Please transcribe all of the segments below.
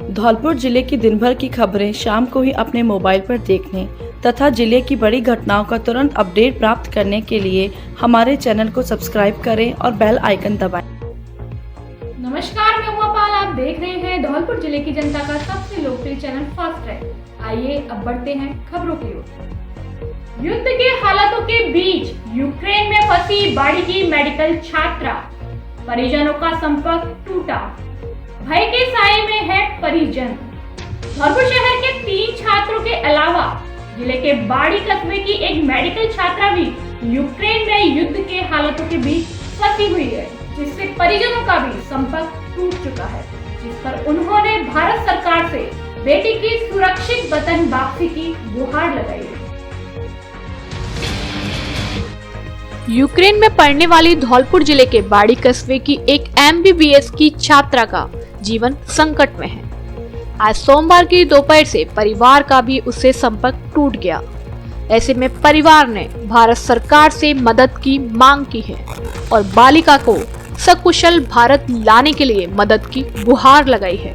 धौलपुर जिले की दिन भर की खबरें शाम को ही अपने मोबाइल पर देखने तथा जिले की बड़ी घटनाओं का तुरंत अपडेट प्राप्त करने के लिए हमारे चैनल को सब्सक्राइब करें और बेल आइकन दबाएं। नमस्कार, मैं उमा पाल। आप देख रहे हैं धौलपुर जिले की जनता का सबसे लोकप्रिय चैनल फास्ट ट्रैक। आइए अब बढ़ते हैं खबरों की ओर। युद्ध के हालातों के बीच यूक्रेन में फंसी बाड़ी की मेडिकल छात्रा, परिजनों का संपर्क टूटा। भय के साए में है परिजन। धौलपुर शहर के 3 छात्रों के अलावा जिले के बाड़ी कस्बे की एक मेडिकल छात्रा भी यूक्रेन में युद्ध के हालातों के बीच फंसी हुई है, जिससे परिजनों का भी संपर्क टूट चुका है, जिस पर उन्होंने भारत सरकार से बेटी की सुरक्षित वतन वापसी की गुहार लगाई है। यूक्रेन में पढ़ने वाली धौलपुर जिले के बाड़ी कस्बे की एक MBBS की छात्रा का जीवन संकट में है। आज सोमवार की दोपहर से परिवार का भी उससे संपर्क टूट गया। ऐसे में परिवार ने भारत सरकार से मदद की मांग की है और बालिका को सकुशल भारत लाने के लिए मदद की गुहार लगाई है।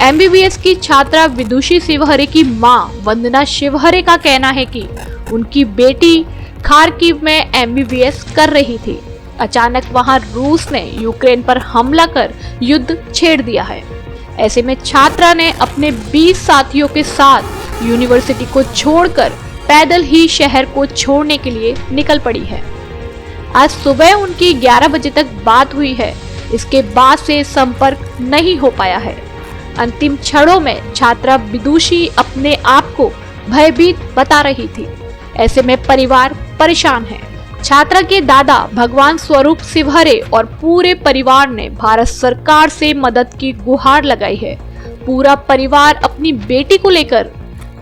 MBBS की छात्रा विदुषी शिवहरे की मां वंदना शिवहरे का कहना है कि उनकी बेटी खार्किव में MBBS कर रही थी। अचानक वहां रूस ने यूक्रेन पर हमला कर युद्ध छेड़ दिया है। ऐसे में छात्रा ने अपने 20 साथियों के साथ यूनिवर्सिटी को छोड़कर पैदल ही शहर को छोड़ने के लिए निकल पड़ी है। आज सुबह उनकी 11 बजे तक बात हुई है। इसके बाद से संपर्क नहीं हो पाया है। अंतिम क्षणों में छात्रा विदुषी अपने आप को भयभीत बता रही थी। ऐसे में परिवार परेशान है। छात्रा के दादा भगवान स्वरूप शिवहरे और पूरे परिवार ने भारत सरकार से मदद की गुहार लगाई है। पूरा परिवार अपनी बेटी को लेकर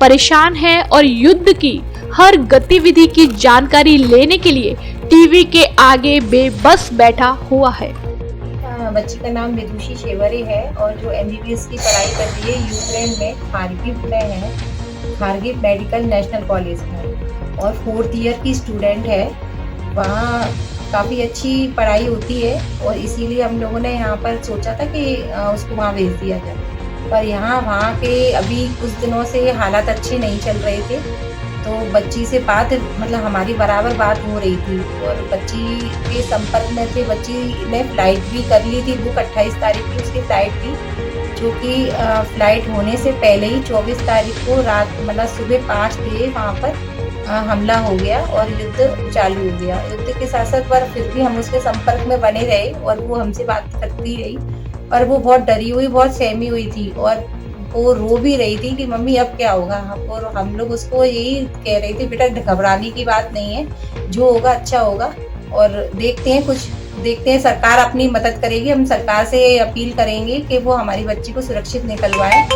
परेशान है और युद्ध की हर गतिविधि की जानकारी लेने के लिए टीवी के आगे बेबस बैठा हुआ है। बच्ची का नाम विदुषी शिवहरे है और जो MBBS की पढ़ाई कर रही है यूक्रेन में खार्किव में है, खार्किव मेडिकल नेशनल कॉलेज में, और 4th ईयर की स्टूडेंट है। वहाँ काफ़ी अच्छी पढ़ाई होती है और इसीलिए हम लोगों ने यहाँ पर सोचा था कि उसको वहाँ भेज दिया जाए, पर वहाँ के अभी कुछ दिनों से हालात अच्छे नहीं चल रहे थे। तो बच्ची से बात मतलब हमारी बराबर बात हो रही थी और बच्ची के संपर्क में थे। बच्ची ने फ्लाइट भी कर ली थी, बुक 28 तारीख की उसकी फ़्लाइट थी, जो कि फ़्लाइट होने से पहले ही 24 तारीख को रात मतलब सुबह 5 बजे वहाँ पर हमला हो गया और युद्ध चालू हो गया। युद्ध के साथ साथ पर फिर भी हम उसके संपर्क में बने रहे और वो हमसे बात करती रही, और वो बहुत डरी हुई, बहुत सहमी हुई थी और वो रो भी रही थी कि मम्मी अब क्या होगा। और हम लोग उसको यही कह रहे थे, बेटा घबराने की बात नहीं है, जो होगा अच्छा होगा और देखते हैं सरकार अपनी मदद करेगी। हम सरकार से अपील करेंगे कि वो हमारी बच्ची को सुरक्षित निकलवाए।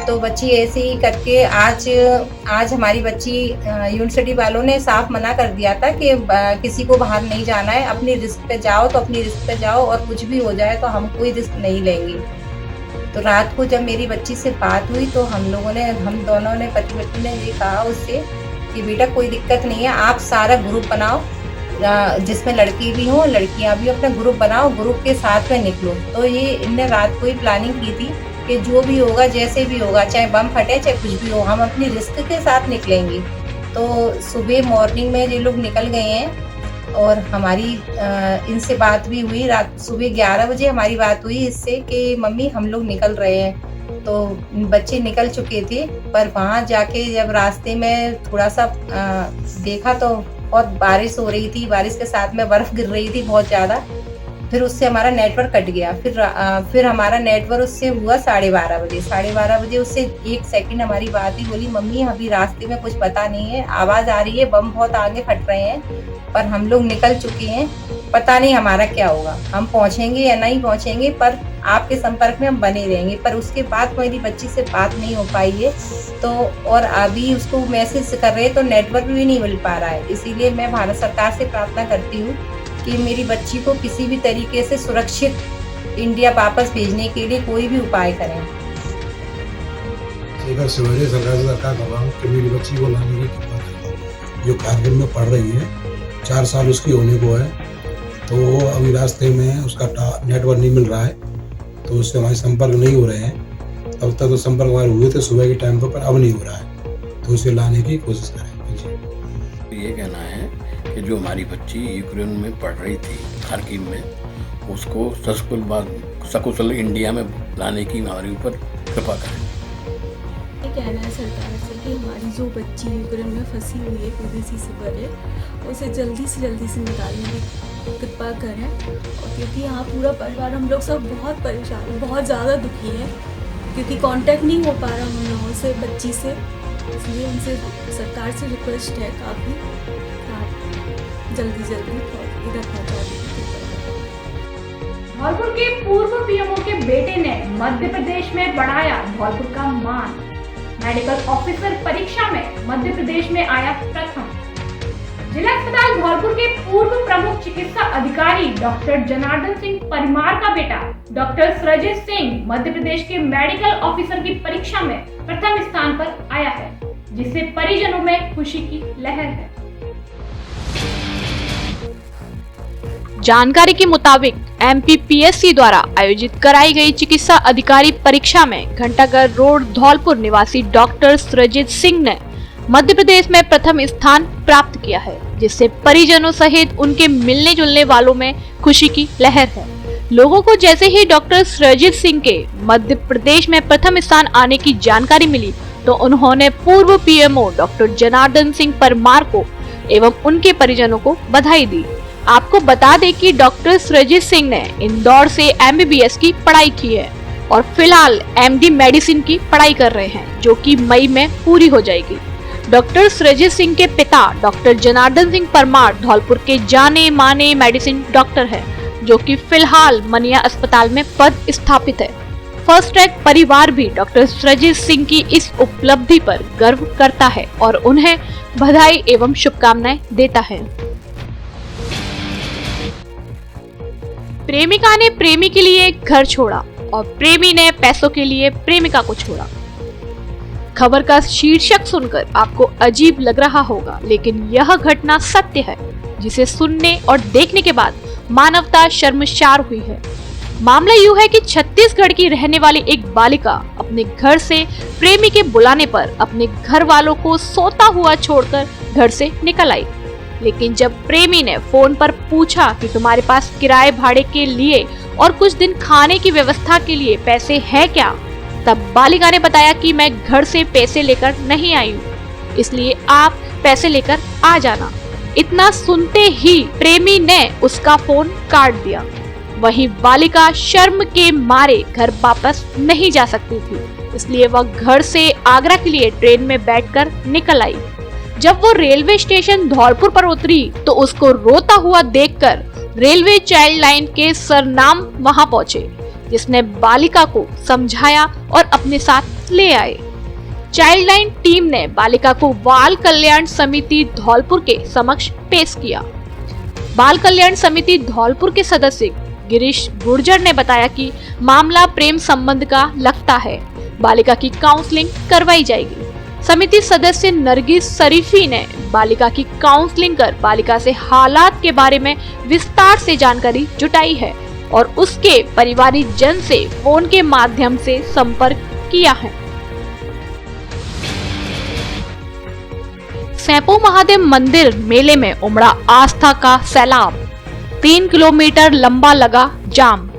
तो बच्ची ऐसे ही करके आज हमारी बच्ची यूनिवर्सिटी वालों ने साफ मना कर दिया था कि किसी को बाहर नहीं जाना है, अपनी रिस्क पे जाओ तो अपनी रिस्क पे जाओ और कुछ भी हो जाए तो हम कोई रिस्क नहीं लेंगे। तो रात को जब मेरी बच्ची से बात हुई तो हम दोनों ने पति पत्नी ने ये कहा उससे कि बेटा कोई दिक्कत नहीं है, आप सारा ग्रुप बनाओ जिसमें लड़की भी हो लड़कियां भी, अपना ग्रुप बनाओ, ग्रुप के साथ में निकलो। तो ये इनने रात को ही प्लानिंग की थी कि जो भी होगा जैसे भी होगा, चाहे बम फटे चाहे कुछ भी हो, हम अपनी रिस्क के साथ निकलेंगे। तो सुबह मॉर्निंग में ये लोग निकल गए हैं और हमारी इनसे बात भी हुई। रात सुबह 11 बजे हमारी बात हुई इससे कि मम्मी हम लोग निकल रहे हैं। तो बच्चे निकल चुके थे, पर वहाँ जाके जब रास्ते में थोड़ा सा देखा तो बहुत बारिश हो रही थी, बारिश के साथ में बर्फ़ गिर रही थी बहुत ज़्यादा। फिर उससे हमारा नेटवर्क कट गया। फिर हमारा नेटवर्क उससे हुआ 12:30 बजे। 12:30 बजे उससे 1 सेकंड हमारी बात ही बोली, मम्मी अभी रास्ते में कुछ पता नहीं है, आवाज़ आ रही है, बम बहुत आगे फट रहे हैं, पर हम लोग निकल चुके हैं, पता नहीं हमारा क्या होगा, हम पहुँचेंगे या नहीं पहुँचेंगे, पर आपके संपर्क में हम बने रहेंगे। पर उसके बाद मेरी बच्ची से बात नहीं हो पाई है। तो और अभी उसको मैसेज कर रहे तो नेटवर्क भी नहीं मिल पा रहा है। इसीलिए मैं भारत सरकार से प्रार्थना करती हूँ कि मेरी बच्ची को किसी भी तरीके से सुरक्षित इंडिया वापस भेजने के लिए कोई भी उपाय करें। शिवहरे सरकार से सरकार कर रहा हूँ कि मेरी बच्ची को लाने की कृपा करें, जो कारगिल में पढ़ रही है, 4 साल उसकी होने को है। तो वो अभी रास्ते में उसका नेटवर्क नहीं मिल रहा है, तो उससे हमारे संपर्क नहीं हो रहे हैं। अब तक तो संपर्क हमारे हुए थे सुबह के टाइम पर अब नहीं हो रहा है, तो उसे लाने की कोशिश करें जी। ये कहना है कि जो हमारी बच्ची यूक्रेन में पढ़ रही थी खार्किव में, उसको सकुशल इंडिया में लाने की हमारे ऊपर कृपा करें। ये कहना है सरकार से कि हमारी जो बच्ची यूक्रेन में फंसी हुई है PVC से भरे, उसे जल्दी से निकालने की कृपा करें। और क्योंकि यहाँ पूरा परिवार हम लोग सब बहुत परेशान हैं, बहुत ज़्यादा दुखी हैं, क्योंकि कांटेक्ट नहीं हो पा रहा हम लोगों से बच्ची से। इसलिए उनसे सरकार से रिक्वेस्ट है काफ़ी जल्दी इधर पहुँचा दें। धौलपुर के पूर्व पीएमओ के बेटे ने मध्य प्रदेश में बढ़ाया धौलपुर का मान। मेडिकल ऑफिसर परीक्षा में मध्य प्रदेश में आया प्रथम। जिला अस्पताल धौलपुर के पूर्व प्रमुख चिकित्सा अधिकारी डॉक्टर जनार्दन सिंह परमार का बेटा डॉक्टर सृजित सिंह मध्य प्रदेश के मेडिकल ऑफिसर की परीक्षा में प्रथम स्थान पर आया है, जिससे परिजनों में खुशी की लहर है। जानकारी के मुताबिक MPPSC द्वारा आयोजित कराई गई चिकित्सा अधिकारी परीक्षा में घंटाघर रोड धौलपुर निवासी डॉक्टर सृजित सिंह ने मध्य प्रदेश में प्रथम स्थान प्राप्त किया है, जिससे परिजनों सहित उनके मिलने जुलने वालों में खुशी की लहर है। लोगों को जैसे ही डॉक्टर सृजित सिंह के मध्य प्रदेश में प्रथम स्थान आने की जानकारी मिली, तो उन्होंने पूर्व PMO डॉक्टर जनार्दन सिंह परमार को एवं उनके परिजनों को बधाई दी। आपको बता दें कि डॉक्टर सृजित सिंह ने इंदौर से MBBS की पढ़ाई की है और फिलहाल MD मेडिसिन की पढ़ाई कर रहे हैं, जो कि मई में पूरी हो जाएगी। डॉक्टर सृजित सिंह के पिता डॉक्टर जनार्दन सिंह परमार धौलपुर के जाने माने मेडिसिन डॉक्टर हैं, जो कि फिलहाल मनिया अस्पताल में पद स्थापित है। फर्स्ट ट्रैक परिवार भी डॉक्टर सृजित सिंह की इस उपलब्धि पर गर्व करता है और उन्हें बधाई एवं शुभकामनाएं देता है। प्रेमिका ने प्रेमी के लिए घर छोड़ा और प्रेमी ने पैसों के लिए प्रेमिका को छोड़ा। खबर का शीर्षक सुनकर आपको अजीब लग रहा होगा, लेकिन यह घटना सत्य है, जिसे सुनने और देखने के बाद मानवता शर्मसार हुई है। मामला यूं है कि छत्तीसगढ़ की रहने वाली एक बालिका अपने घर से प्रेमी के बुलाने पर अपने घर वालों को सोता हुआ छोड़कर घर से निकल आई। लेकिन जब प्रेमी ने फोन पर पूछा कि तुम्हारे पास किराए भाड़े के लिए और कुछ दिन खाने की व्यवस्था के लिए पैसे हैं क्या, तब बालिका ने बताया कि मैं घर से पैसे लेकर नहीं आई हूँ, इसलिए आप पैसे लेकर आ जाना। इतना सुनते ही प्रेमी ने उसका फोन काट दिया। वहीं बालिका शर्म के मारे घर वापस नहीं जा सकती थी, इसलिए वह घर से आगरा के लिए ट्रेन में बैठकर निकल आई। जब वो रेलवे स्टेशन धौलपुर पर उतरी तो उसको रोता हुआ देखकर रेलवे चाइल्ड लाइन के सरनाम वहां पहुंचे, जिसने बालिका को समझाया और अपने साथ ले आए। चाइल्ड लाइन टीम ने बालिका को बाल कल्याण समिति धौलपुर के समक्ष पेश किया। बाल कल्याण समिति धौलपुर के सदस्य गिरीश गुर्जर ने बताया कि मामला प्रेम संबंध का लगता है, बालिका की काउंसलिंग करवाई जाएगी। समिति सदस्य नरगिस शरीफी ने बालिका की काउंसलिंग कर बालिका से हालात के बारे में विस्तार से जानकारी जुटाई है और उसके परिवारिक जन से फोन के माध्यम से संपर्क किया है। सैपो महादेव मंदिर मेले में उमड़ा आस्था का सैलाब। 3 किलोमीटर लंबा लगा जाम,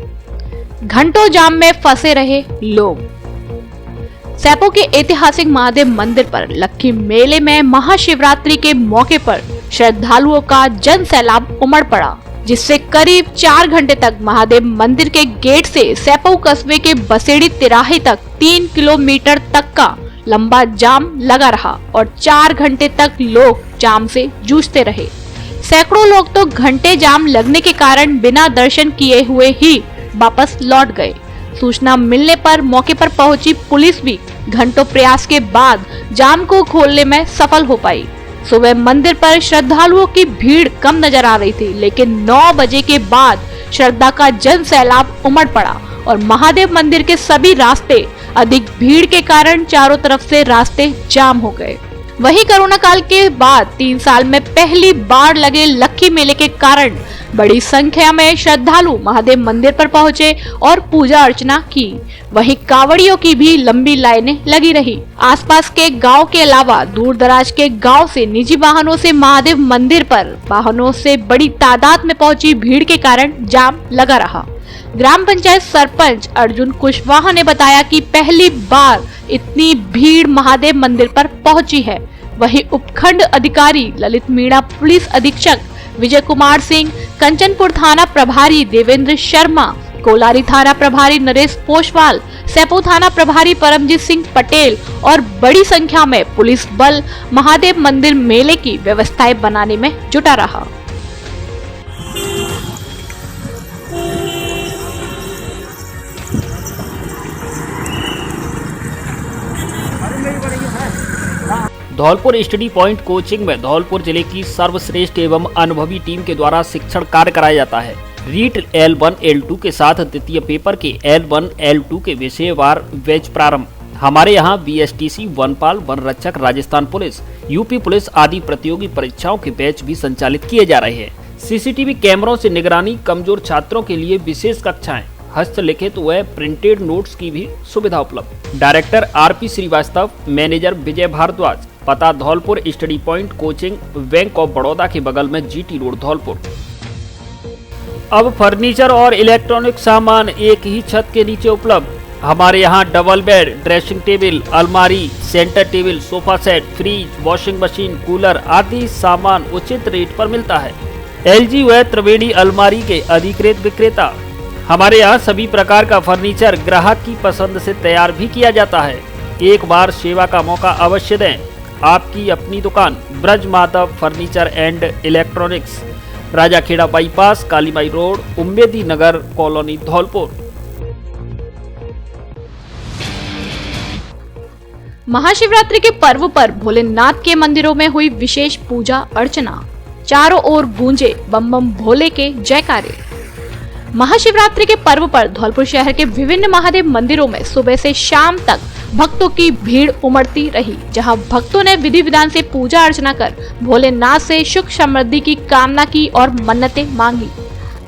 घंटों जाम में फंसे रहे लोग। सैपो के ऐतिहासिक महादेव मंदिर पर लक्की मेले में महाशिवरात्रि के मौके पर श्रद्धालुओं का जन सैलाब उमड़ पड़ा, जिससे करीब 4 घंटे तक महादेव मंदिर के गेट से सैपो कस्बे के बसेड़ी तिराहे तक 3 किलोमीटर तक का लंबा जाम लगा रहा और 4 घंटे तक लोग जाम से जूझते रहे। सैकड़ों लोग तो घंटे जाम लगने के कारण बिना दर्शन किए हुए ही वापस लौट गए। सूचना मिलने पर मौके पर पहुंची पुलिस भी घंटों प्रयास के बाद जाम को खोलने में सफल हो पाई। सुबह मंदिर पर श्रद्धालुओं की भीड़ कम नजर आ रही थी, लेकिन 9 बजे के बाद श्रद्धा का जन सैलाब उमड़ पड़ा और महादेव मंदिर के सभी रास्ते अधिक भीड़ के कारण चारों तरफ से रास्ते जाम हो गए। वहीं कोरोना काल के बाद 3 साल में पहली बार लगे लक्की मेले के कारण बड़ी संख्या में श्रद्धालु महादेव मंदिर पर पहुंचे और पूजा अर्चना की। वहीं कांवड़ियों की भी लंबी लाइनें लगी रही। आसपास के गांव के अलावा दूर दराज के गांव से निजी वाहनों से महादेव मंदिर पर वाहनों से बड़ी तादाद में पहुंची भीड़ के कारण जाम लगा रहा। ग्राम पंचायत सरपंच अर्जुन कुशवाहा ने बताया कि पहली बार इतनी भीड़ महादेव मंदिर पर पहुंची है। वहीं उपखंड अधिकारी ललित मीणा, पुलिस अधीक्षक विजय कुमार सिंह, कंचनपुर थाना प्रभारी देवेंद्र शर्मा, कोलारी थाना प्रभारी नरेश पोषवाल, सैपो थाना प्रभारी परमजीत सिंह पटेल और बड़ी संख्या में पुलिस बल महादेव मंदिर मेले की व्यवस्थाएं बनाने में जुटा रहा। धौलपुर स्टडी पॉइंट कोचिंग में धौलपुर जिले की सर्वश्रेष्ठ एवं अनुभवी टीम के द्वारा शिक्षण कार्य कराया जाता है। रीट L1 L2 के साथ द्वितीय पेपर के L1 L2 के विषयवार बैच प्रारंभ। हमारे यहाँ BSTC, वनपाल, वन रक्षक, राजस्थान पुलिस, यूपी पुलिस आदि प्रतियोगी परीक्षाओं के बैच भी संचालित किए जा रहे हैं। CCTV कैमरों से निगरानी, कमजोर छात्रों के लिए विशेष कक्षाएं, हस्तलिखित व प्रिंटेड नोट्स की भी सुविधा उपलब्ध। डायरेक्टर RP श्रीवास्तव, मैनेजर विजय भारद्वाज। पता Dholpur study point coaching, bank of Baroda के बगल में GT रोड धौलपुर। अब फर्नीचर और इलेक्ट्रॉनिक सामान एक ही छत के नीचे उपलब्ध। हमारे यहाँ डबल बेड, ड्रेसिंग टेबल, अलमारी, centre table, sofa set, fridge, washing machine, cooler आदि सामान उचित रेट पर मिलता है। LG व त्रिवेणी अलमारी के अधिकृत विक्रेता। हमारे यहाँ सभी प्रकार का फर्नीचर ग्राहक की पसंद से तैयार भी किया जाता है। एक बार सेवा का मौका अवश्य दें। आपकी अपनी दुकान Braj Madhav furniture and electronics, Rajakhera bypass, Kalimai road, Ummedi Nagar colony Dholpur. Mahashivratri के पर्व पर भोलेनाथ के मंदिरों में हुई विशेष पूजा अर्चना। चारों ओर गूंजे बम बम भोले के जयकारे। महाशिवरात्रि के पर्व पर धौलपुर शहर के विभिन्न महादेव मंदिरों में सुबह से शाम तक भक्तों की भीड़ उमड़ती रही, जहां भक्तों ने विधि विधान से पूजा अर्चना कर भोलेनाथ से सुख समृद्धि की कामना की और मन्नतें मांगी।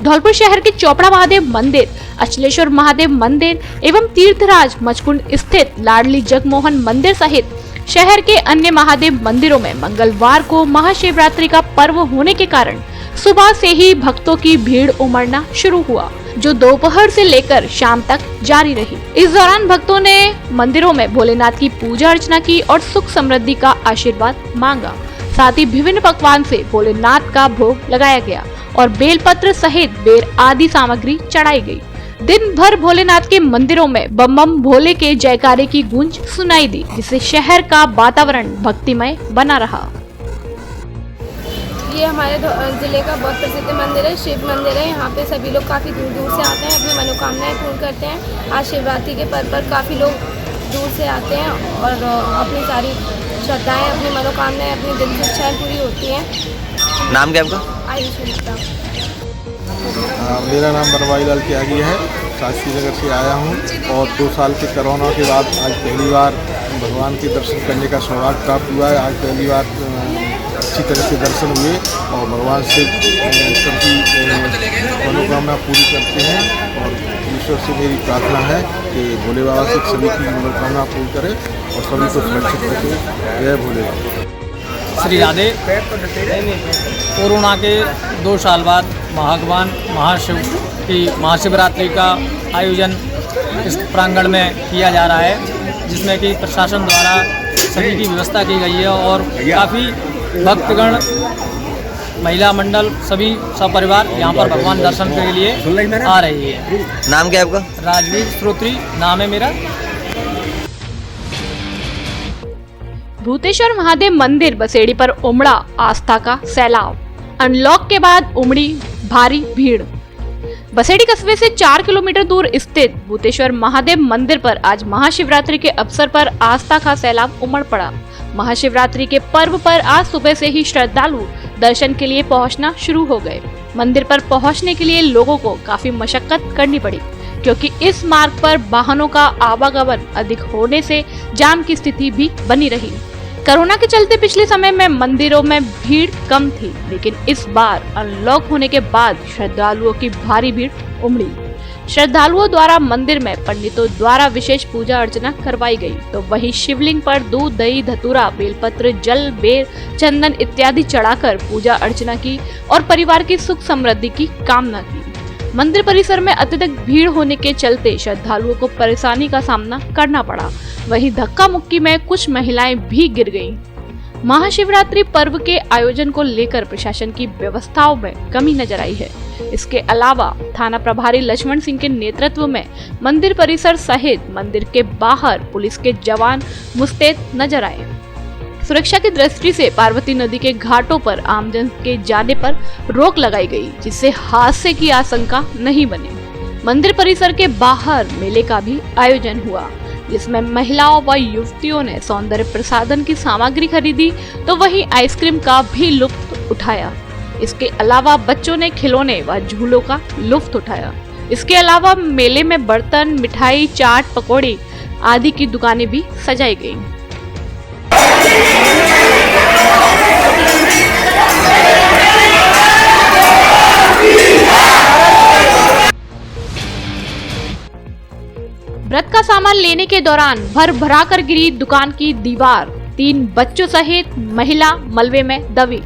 धौलपुर शहर के चोपड़ा महादेव मंदिर, अचलेश्वर महादेव मंदिर एवं तीर्थराज मचकुंड स्थित लाडली जगमोहन मंदिर सहित शहर के अन्य महादेव मंदिरों में मंगलवार को महाशिवरात्रि का पर्व होने के कारण सुबह से ही भक्तों की भीड़ उमड़ना शुरू हुआ, जो दोपहर से लेकर शाम तक जारी रही। इस दौरान भक्तों ने मंदिरों में भोलेनाथ की पूजा अर्चना की और सुख समृद्धि का आशीर्वाद मांगा। साथ ही विभिन्न पकवान से भोलेनाथ का भोग लगाया गया और बेलपत्र सहित बेर आदि सामग्री चढ़ाई गई। दिन भर भोलेनाथ के मंदिरों में बम बम भोले के जयकारे की गूंज सुनाई दी, जिससे शहर का वातावरण भक्तिमय बना रहा। ये हमारे ज़िले का बहुत प्रसिद्ध मंदिर है, शिव मंदिर है। यहाँ पे सभी लोग काफ़ी दूर दूर से आते हैं, अपनी मनोकामनाएं पूर्ण करते हैं। आज शिवरात्रि के पर्व पर काफ़ी लोग दूर से आते हैं और अपनी सारी श्रद्धाएं, अपनी मनोकामनाएं, अपनी दिल की इच्छाएं पूरी होती हैं। नाम क्या आपका? आयुष मिश्रा। मेरा नाम बनवारी लाल त्यागी है, शास्त्री नगर से आया हूँ और 2 साल के कोरोना के बाद आज पहली बार भगवान के दर्शन करने का सौभाग्य प्राप्त हुआ है। आज पहली बार अच्छी तरह से दर्शन हुए और भगवान से सबकी मनोकामना पूरी करते हैं और ईश्वर से मेरी प्रार्थना है कि भोले बाबा से सभी की मनोकामना पूरी करे और सभी को सुरक्षित रखे। जय भोले बाबा। श्री राधे। कोरोना के 2 साल बाद भगवान महाशिव की महाशिवरात्रि का आयोजन इस प्रांगण में किया जा रहा है, जिसमें कि प्रशासन द्वारा सभी की व्यवस्था की गई है और काफ़ी भक्तगण, महिला मंडल सभी सपरिवार यहाँ पर भगवान दर्शन के लिए आ रही है। नाम क्या है आपका? राजवीर श्रोत्री नाम है मेरा। भूतेश्वर महादेव मंदिर बसेड़ी पर उमड़ा आस्था का सैलाब। अनलॉक के बाद उमड़ी भारी भीड़। बसेड़ी कस्बे से 4 किलोमीटर दूर स्थित भूतेश्वर महादेव मंदिर पर आज महाशिवरात्रि के अवसर पर आस्था का सैलाब उमड़ पड़ा। महाशिवरात्रि के पर्व पर आज सुबह से ही श्रद्धालु दर्शन के लिए पहुंचना शुरू हो गए। मंदिर पर पहुंचने के लिए लोगों को काफी मशक्कत करनी पड़ी, क्योंकि इस मार्ग पर वाहनों का आवागमन अधिक होने से जाम की स्थिति भी बनी रही। कोरोना के चलते पिछले समय में मंदिरों में भीड़ कम थी, लेकिन इस बार अनलॉक होने के बाद श्रद्धालुओं की भारी भीड़ उमड़ी। श्रद्धालुओं द्वारा मंदिर में पंडितों द्वारा विशेष पूजा अर्चना करवाई गई, तो वहीं शिवलिंग पर दूध, दही, धतूरा, बेलपत्र, जल, बेर, चंदन इत्यादि चढ़ाकर पूजा अर्चना की और परिवार की सुख समृद्धि की कामना की। मंदिर परिसर में अत्यधिक भीड़ होने के चलते श्रद्धालुओं को परेशानी का सामना करना पड़ा। वहीं धक्का मुक्की में कुछ महिलाएं भी गिर गईं। महाशिवरात्रि पर्व के आयोजन को लेकर प्रशासन की व्यवस्थाओं में कमी नजर आई है। इसके अलावा थाना प्रभारी लक्ष्मण सिंह के नेतृत्व में मंदिर परिसर सहित मंदिर के बाहर पुलिस के जवान मुस्तैद नजर आए। सुरक्षा की दृष्टि से पार्वती नदी के घाटों पर आमजन के जाने पर रोक लगाई गई, जिससे हादसे की आशंका नहीं बनी। मंदिर परिसर के बाहर मेले का भी आयोजन हुआ, जिसमें महिलाओं व युवतियों ने सौंदर्य प्रसाधन की सामग्री खरीदी, तो वहीं आइसक्रीम का भी लुत्फ उठाया। इसके अलावा बच्चों ने खिलौने व झूलों का लुत्फ उठाया। इसके अलावा मेले में बर्तन, मिठाई, चाट, पकौड़े आदि की दुकानें भी सजाई गईं। व्रत का सामान लेने के दौरान भर भरा कर गिरी दुकान की दीवार, 3 बच्चों सहित महिला मलबे में दबी।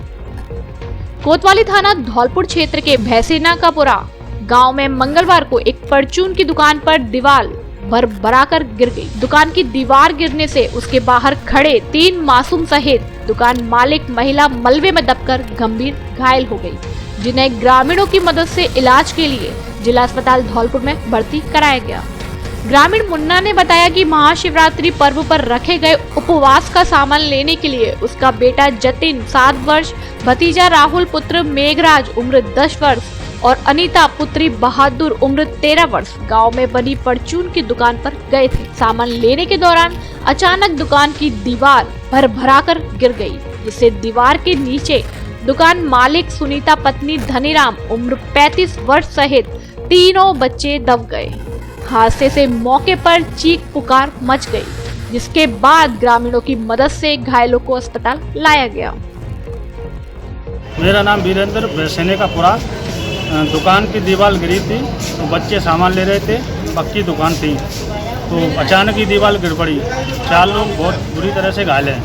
कोतवाली थाना धौलपुर क्षेत्र के भैसेना का पुरा गांव में मंगलवार को एक परचून की दुकान पर दीवार भर भरा कर गिर गई। दुकान की दीवार गिरने से उसके बाहर खड़े 3 मासूम सहित दुकान मालिक महिला मलबे में दबकर गंभीर घायल हो गई, जिन्हें ग्रामीणों की मदद से इलाज के लिए जिला अस्पताल धौलपुर में भर्ती कराया गया। ग्रामीण मुन्ना ने बताया कि महाशिवरात्रि पर्व पर रखे गए उपवास का सामान लेने के लिए उसका बेटा जतिन 7 वर्ष, भतीजा राहुल पुत्र मेघराज उम्र 10 वर्ष और अनीता पुत्री बहादुर उम्र 13 वर्ष गांव में बनी परचून की दुकान पर गए थे। सामान लेने के दौरान अचानक दुकान की दीवार भर भरा कर गिर गई, जिससे दीवार के नीचे दुकान मालिक सुनीता पत्नी धनीराम उम्र 35 वर्ष सहित तीनों बच्चे दब गए। हादसे से मौके पर चीख पुकार मच गई, जिसके बाद ग्रामीणों की मदद से घायलों को अस्पताल लाया गया। मेरा नाम वीरेंद्र, भैसेने का पुरा। दुकान की दीवार गिरी थी, तो बच्चे सामान ले रहे थे, पक्की दुकान थी, तो अचानक ही दीवार गिर पड़ी। 4 लोग बहुत बुरी तरह से घायल हैं,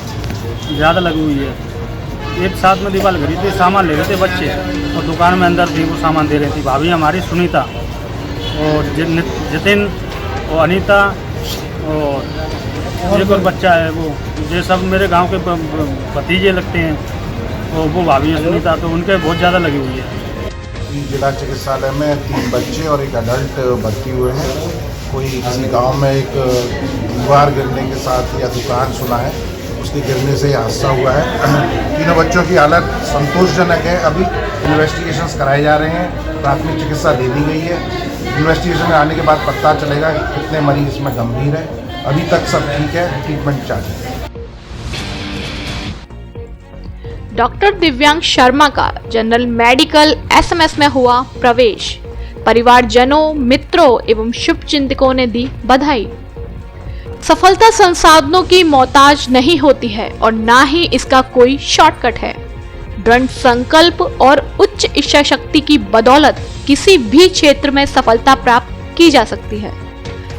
ज़्यादा लगी हुई है। एक साथ में दीवार गिरी थी, सामान ले रहे थे बच्चे, और दुकान में अंदर थी, वो सामान दे रही थी। भाभी हमारी सुनीता और जतिन और अनीता और एक और बच्चा है, वो ये सब मेरे गांव के भतीजे लगते हैं, और वो भाभी है सुनीता, तो उनके बहुत ज़्यादा लगी हुई है। जिला चिकित्सालय में 3 बच्चे और एक अडल्ट भर्ती हुए हैं। कोई किसी गांव में एक दीवार गिरने के साथ या दुकान सुना है, उसके गिरने से हादसा हुआ है। तीनों बच्चों की हालत संतोषजनक है। अभी इन्वेस्टिगेशंस कराए जा रहे हैं, प्राथमिक चिकित्सा दे दी गई है। इन्वेस्टिगेशन में आने के बाद पता चलेगा कि कितने मरीज इसमें गंभीर है। अभी तक सब ठीक है, ट्रीटमेंट चालू है। डॉक्टर दिव्यांग शर्मा का जनरल मेडिकल एसएमएस में हुआ प्रवेश। परिवारजनों, मित्रों एवं शुभचिंतकों ने दी बधाई। सफलता संसाधनों की मोहताज नहीं होती है और ना ही इसका कोई शॉर्टकट है। दृढ़ संकल्प और उच्च इच्छा शक्ति की बदौलत किसी भी क्षेत्र में सफलता प्राप्त की जा सकती है।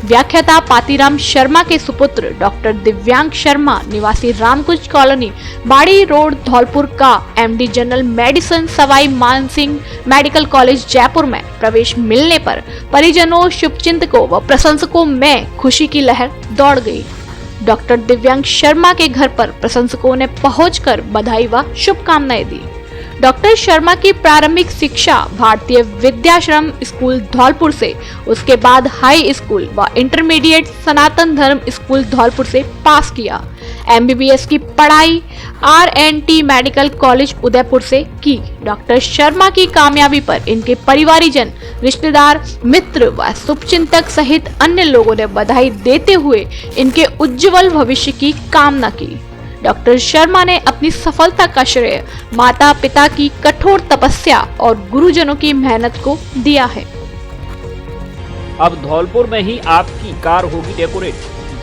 व्याख्याता पातीराम शर्मा के सुपुत्र डॉक्टर दिव्यांग शर्मा निवासी रामकुंज कॉलोनी, बाड़ी रोड, धौलपुर का MD general medicine Sawai Mansingh medical college Jaipur में प्रवेश मिलने पर परिजनों, शुभचिंतकों व प्रशंसकों में खुशी की लहर दौड़ गई। डॉक्टर दिव्यांग शर्मा के घर पर प्रशंसकों ने पहुंचकर बधाई व शुभकामनाएं दी। डॉक्टर शर्मा की प्रारंभिक शिक्षा भारतीय विद्याश्रम स्कूल धौलपुर से, उसके बाद हाई स्कूल व इंटरमीडिएट सनातन धर्म स्कूल धौलपुर से पास किया। एमबीबीएस की पढ़ाई आरएनटी मेडिकल कॉलेज उदयपुर से की। डॉक्टर शर्मा की कामयाबी पर इनके परिवारीजन, रिश्तेदार, मित्र व शुभचिंतक सहित अन्य लोगों ने बधाई देते हुए इनके उज्जवल भविष्य की कामना की। डॉक्टर शर्मा ने अपनी सफलता का श्रेय माता पिता की कठोर तपस्या और गुरुजनों की मेहनत को दिया है। अब धौलपुर में ही आपकी कार होगी डेकोरेट,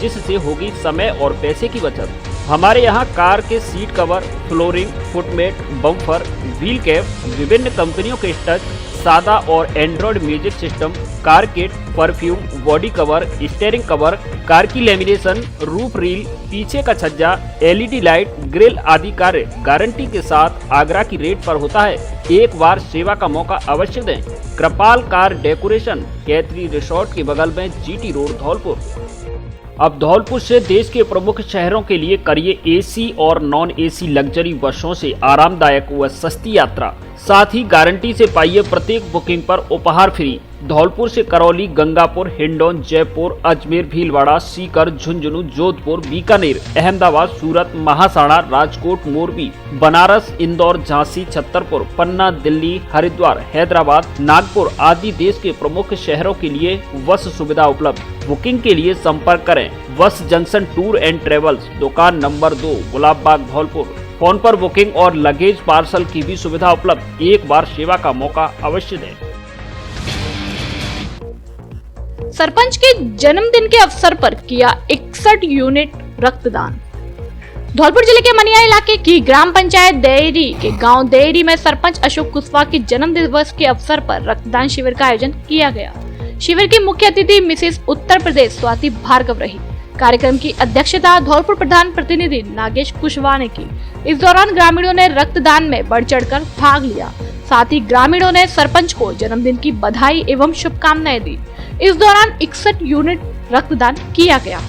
जिससे होगी समय और पैसे की बचत। हमारे यहाँ कार के seat cover, flooring, foot mat, bumper, wheel cap, विभिन्न कंपनियों के टच, सादा और android music system, car kit, perfume, body cover, steering cover, car की लेमिनेशन, रूफ रील, पीछे का छज्जा, LED लाइट, ग्रिल आदि कार्य गारंटी के साथ आगरा की रेट पर होता है। एक बार सेवा का मौका अवश्य दें। कृपाल कार डेकोरेशन, कैथरी रिसोर्ट के बगल में, GT रोड, धौलपुर। अब धौलपुर से देश के प्रमुख शहरों के लिए करिए AC और नॉन AC लग्जरी बसों से आरामदायक व सस्ती यात्रा। साथ ही गारंटी से पाइए प्रत्येक बुकिंग पर उपहार फ्री। धौलपुर से करौली, गंगापुर, हिंडौन, जयपुर, अजमेर, भीलवाड़ा, सीकर, झुंझुनू, जोधपुर, बीकानेर, अहमदाबाद, सूरत, महासाड़ा, राजकोट, मोरबी, बनारस, इंदौर, झांसी, छतरपुर, पन्ना, दिल्ली, हरिद्वार, हैदराबाद, नागपुर आदि देश के प्रमुख शहरों के लिए बस सुविधा उपलब्ध। बुकिंग के लिए संपर्क करें बस जंक्शन टूर एंड ट्रेवल्स, दुकान नंबर 2, गुलाब बाग, धौलपुर। फोन पर बुकिंग और लगेज पार्सल की भी सुविधा उपलब्ध। एक बार सेवा का मौका अवश्य दें। सरपंच के जन्मदिन के अवसर पर किया 61 यूनिट रक्तदान। धौलपुर जिले के मनिया इलाके की ग्राम पंचायत देहरी के गांव देहरी में सरपंच अशोक कुशवाहा के जन्म दिवस के अवसर पर रक्तदान शिविर का आयोजन किया गया। शिविर की मुख्य अतिथि मिसेस उत्तर प्रदेश स्वाति भार्गव रही। कार्यक्रम की अध्यक्षता धौलपुर प्रधान प्रतिनिधि नागेश कुशवाहा ने की। इस दौरान ग्रामीणों ने रक्तदान में बढ़ चढ़कर भाग लिया। साथ ही ग्रामीणों ने सरपंच को जन्मदिन की बधाई एवं शुभकामनाएं दी। इस दौरान 61 यूनिट रक्तदान किया गया।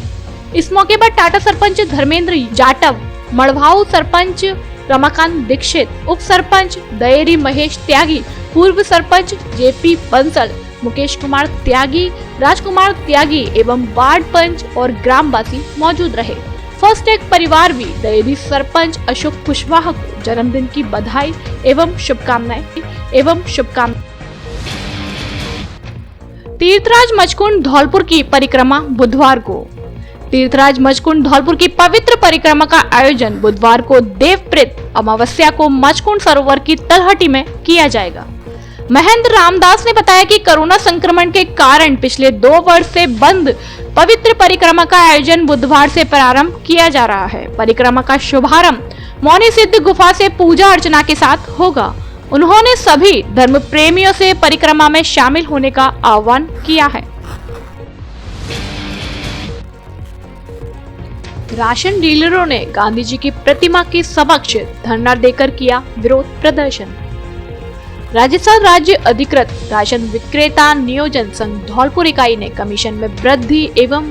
इस मौके पर टाटा सरपंच धर्मेंद्र जाटव, मड़भाऊ सरपंच रमाकांत दीक्षित, उप सरपंच दयेरी महेश त्यागी, पूर्व सरपंच JP बंसल, मुकेश कुमार त्यागी, राजकुमार त्यागी एवं वार्ड पंच और ग्रामवासी मौजूद रहे। फर्स्ट टेक परिवार भी दयेरी सरपंच अशोक कुशवाहा को जन्मदिन की बधाई एवं शुभकामनाएं। तीर्थराज मचकुंड धौलपुर की परिक्रमा बुधवार को। तीर्थराज मचकुंड धौलपुर की पवित्र परिक्रमा का आयोजन बुधवार को देवप्रीत अमावस्या को मचकुंड सरोवर की तलहटी में किया जाएगा। महेंद्र रामदास ने बताया कि कोरोना संक्रमण के कारण पिछले 2 वर्ष से बंद पवित्र परिक्रमा का आयोजन बुधवार से प्रारंभ किया जा रहा है। परिक्रमा का शुभारंभ मौनी सिद्ध गुफा से पूजा अर्चना के साथ होगा। उन्होंने सभी धर्म प्रेमियों से परिक्रमा में शामिल होने का आह्वान किया है। राशन डीलरों ने गांधी जी की प्रतिमा के समक्ष धरना देकर किया विरोध प्रदर्शन। राजस्थान राज्य अधिकृत राशन विक्रेता नियोजन संघ धौलपुर इकाई ने कमीशन में वृद्धि एवं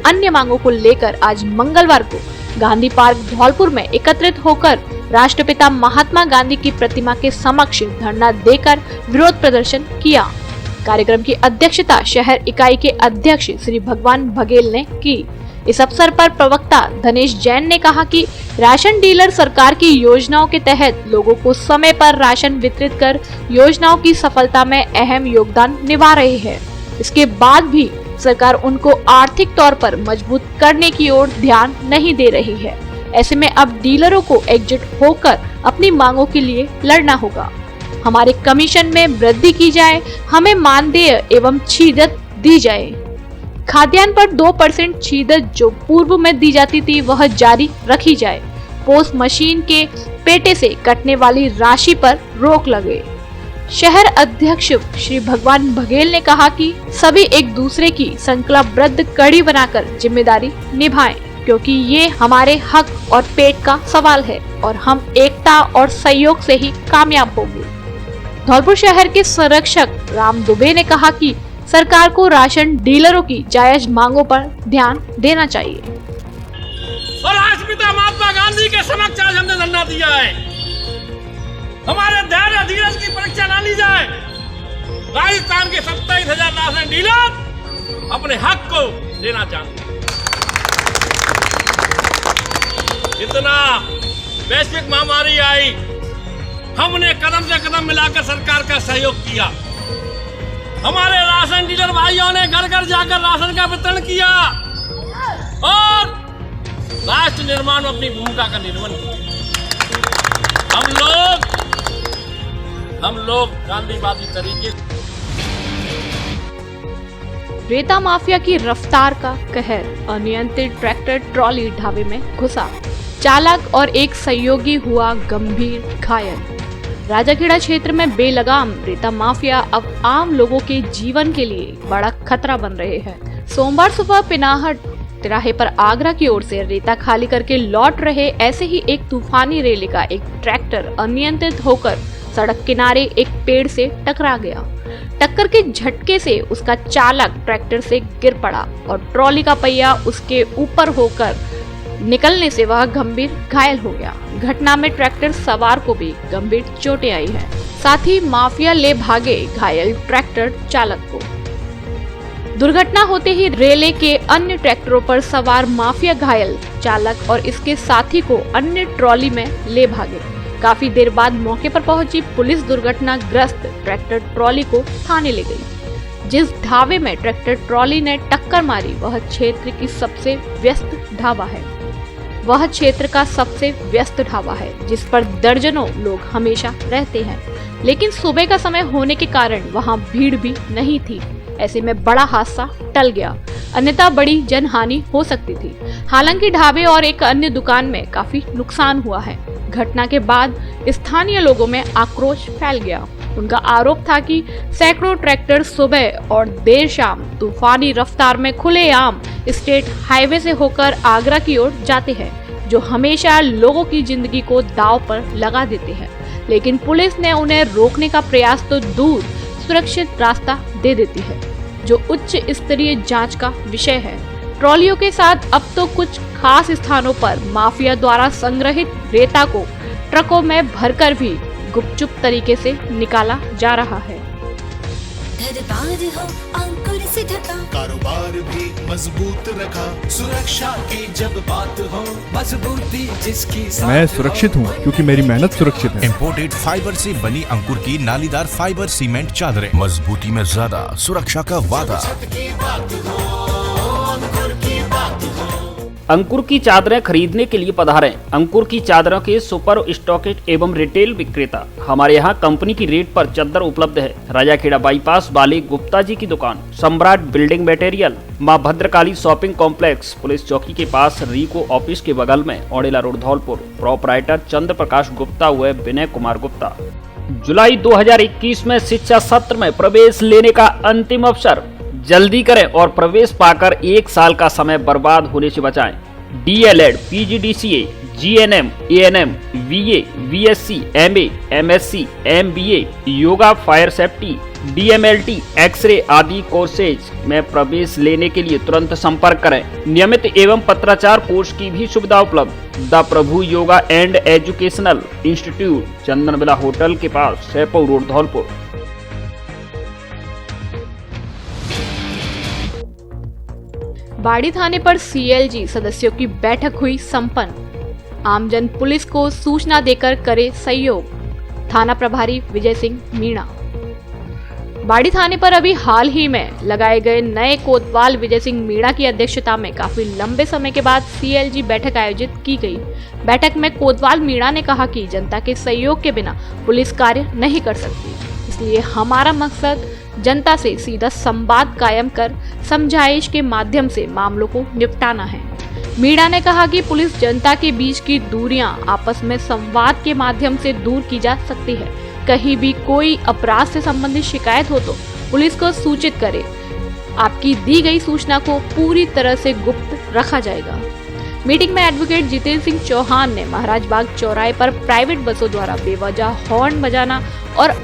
अन्य मांगों को लेकर आज मंगलवार को गांधी पार्क धौलपुर में एकत्रित होकर राष्ट्रपिता महात्मा गांधी की प्रतिमा के समक्ष धरना देकर विरोध प्रदर्शन किया। कार्यक्रम की अध्यक्षता शहर इकाई के अध्यक्ष श्री भगवान बघेल ने की। इस अवसर पर प्रवक्ता धनेश जैन ने कहा कि राशन डीलर सरकार की योजनाओं के तहत लोगों को समय पर राशन वितरित कर योजनाओं की सफलता में अहम योगदान निभा रही है। इसके बाद भी सरकार उनको आर्थिक तौर पर मजबूत करने की ओर ध्यान नहीं दे रही है। ऐसे में अब डीलरों को एकजुट होकर अपनी मांगों के लिए लड़ना होगा। हमारे कमीशन में वृद्धि की जाए, हमें मानदेय एवं छीदत दी जाए। खाद्यान्न पर 2% छीदत जो पूर्व में दी जाती थी वह जारी रखी जाए। पोस्ट मशीन के पेटे से कटने वाली राशि पर रोक लगे। शहर अध्यक्ष श्री भगवान बघेल ने कहा कि सभी एक दूसरे की संकल्पबद्ध कड़ी बनाकर जिम्मेदारी निभाएं, क्योंकि ये हमारे हक और पेट का सवाल है और हम एकता और सहयोग से ही कामयाब होंगे। धौलपुर शहर के संरक्षक राम दुबे ने कहा कि सरकार को राशन डीलरों की जायज मांगों पर ध्यान देना चाहिए। और राष्ट्रपिता महात्मा गांधी के समक्ष आज हमने धरना दिया है। हमारे धैर्य धीरज की परीक्षा ना ली जाए। राजस्थान के 27,000 राशन डीलर अपने हक को देना चाहते हैं। इतना वैश्विक महामारी आई, हमने कदम से कदम मिलाकर सरकार का सहयोग किया। हमारे राशन डीलर भाइयों ने घर घर जाकर राशन का वितरण किया और राष्ट्र निर्माण में अपनी भूमिका का निर्वहन किया। हम लोग गांधीवादी तरीके। रेता माफिया की रफ्तार का कहर, अनियंत्रित ट्रैक्टर ट्रॉली ढाबे में घुसा, चालक और एक सहयोगी हुआ गंभीर घायल। राजाखेड़ा क्षेत्र में बेलगाम रेता माफिया अब आम लोगों के जीवन के लिए बड़ा खतरा बन रहे हैं। सोमवार सुबह पिनाहट तिराहे पर आगरा की ओर से रेता खाली करके लौट रहे ऐसे ही एक तूफानी रेले का एक ट्रैक्टर अनियंत्रित होकर सड़क किनारे एक पेड़ से टकरा गया। टक्कर के झटके से उसका चालक ट्रैक्टर से गिर पड़ा और ट्रॉली का पहिया उसके ऊपर होकर निकलने से वह गंभीर घायल हो गया। घटना में ट्रैक्टर सवार को भी गंभीर चोटें आई हैं। साथ ही माफिया ले भागे घायल ट्रैक्टर चालक को। दुर्घटना होते ही रेले के अन्य ट्रैक्टरों पर सवार माफिया घायल चालक और इसके साथी को अन्य ट्रॉली में ले भागे। काफी देर बाद मौके पर पहुंची पुलिस दुर्घटनाग्रस्त ट्रैक्टर ट्रॉली को थाने ले गई। जिस ढाबे में ट्रैक्टर ट्रॉली ने टक्कर मारी वह क्षेत्र की सबसे व्यस्त ढाबा है। वह क्षेत्र का सबसे व्यस्त ढाबा है जिस पर दर्जनों लोग हमेशा रहते हैं, लेकिन सुबह का समय होने के कारण वहां भीड़ भी नहीं थी। ऐसे में बड़ा हादसा टल गया, अन्यथा बड़ी जनहानि हो सकती थी। हालांकि ढाबे और एक अन्य दुकान में काफी नुकसान हुआ है। घटना के बाद स्थानीय लोगों में आक्रोश फैल गया। उनका आरोप था कि सैकड़ों ट्रैक्टर सुबह और देर शाम तूफानी रफ्तार में खुलेआम स्टेट हाईवे से होकर आगरा की ओर जाते हैं, जो हमेशा लोगों की जिंदगी को दांव पर लगा देते हैं। लेकिन पुलिस ने उन्हें रोकने का प्रयास तो दूर सुरक्षित रास्ता दे देती है, जो उच्च स्तरीय जांच का विषय है। ट्रॉलियों के साथ अब तो कुछ खास स्थानों पर माफिया द्वारा संग्रहित रेता को ट्रकों में भरकर भी गुपचुप तरीके से निकाला जा रहा है। कारोबार भी मजबूत रखा, सुरक्षा की जब बात हो मजबूती जिसकी मैं सुरक्षित हूँ क्योंकि मेरी मेहनत सुरक्षित है। इम्पोर्टेड फाइबर से बनी अंकुर की नालीदार फाइबर सीमेंट चादरें, मजबूती में ज्यादा, सुरक्षा का वादा। अंकुर की चादरें खरीदने के लिए पधारें। अंकुर की चादरों के सुपर स्टॉकेट एवं रिटेल विक्रेता। हमारे यहाँ कंपनी की रेट पर चादर उपलब्ध है। राजाखेड़ा बाईपास वाले गुप्ता जी की दुकान, सम्राट बिल्डिंग मटेरियल, माँ भद्रकाली शॉपिंग कॉम्प्लेक्स, पुलिस चौकी के पास, रीको ऑफिस के बगल में, औड़ेला रोड धौलपुर। प्रोपराइटर चंद्र प्रकाश गुप्ता व विनय कुमार गुप्ता। जुलाई 2021 में शिक्षा सत्र में प्रवेश लेने का अंतिम अवसर। जल्दी करें और प्रवेश पाकर 1 साल का समय बर्बाद होने से बचाएं। DLED, PGDCA, GNM, ANM, VA, VSC, MA, MSc, MBA, yoga, fire safety, DMLT, x ray आदि कोर्सेज में प्रवेश लेने के लिए तुरंत संपर्क करें। नियमित एवं पत्राचार कोर्स की भी सुविधा उपलब्ध। The Prabhu yoga and educational institute, Chandanbila hotel के पास, सैपौ रोड धौलपुर। बाड़ी थाने पर CLG सदस्यों की बैठक हुई संपन्न। आमजन पुलिस को सूचना देकर करे सहयोग। थाना प्रभारी विजय सिंह मीणा। बाड़ी थाने पर अभी हाल ही में लगाए गए नए कोतवाल विजय सिंह मीणा की अध्यक्षता में काफी लंबे समय के बाद CLG बैठक आयोजित की गई। बैठक में कोतवाल मीणा ने कहा कि जनता के सहयोग के बिना पुलिस कार्य नहीं कर सकती, इसलिए हमारा मकसद जनता से सीधा संवाद कायम कर समझाइश के माध्यम से मामलों को निपटाना है। मीणा ने कहा कि पुलिस जनता के बीच की दूरियां आपस में संवाद के माध्यम से दूर की जा सकती है। कहीं भी कोई अपराध से संबंधित शिकायत हो तो पुलिस को सूचित करें। आपकी दी गई सूचना को पूरी तरह से गुप्त रखा जाएगा। मीटिंग में एडवोकेट जितेंद्र सिंह चौहान ने महाराज बाग चौराहे पर प्राइवेट बसों द्वारा बेवजह हॉर्न बजाना और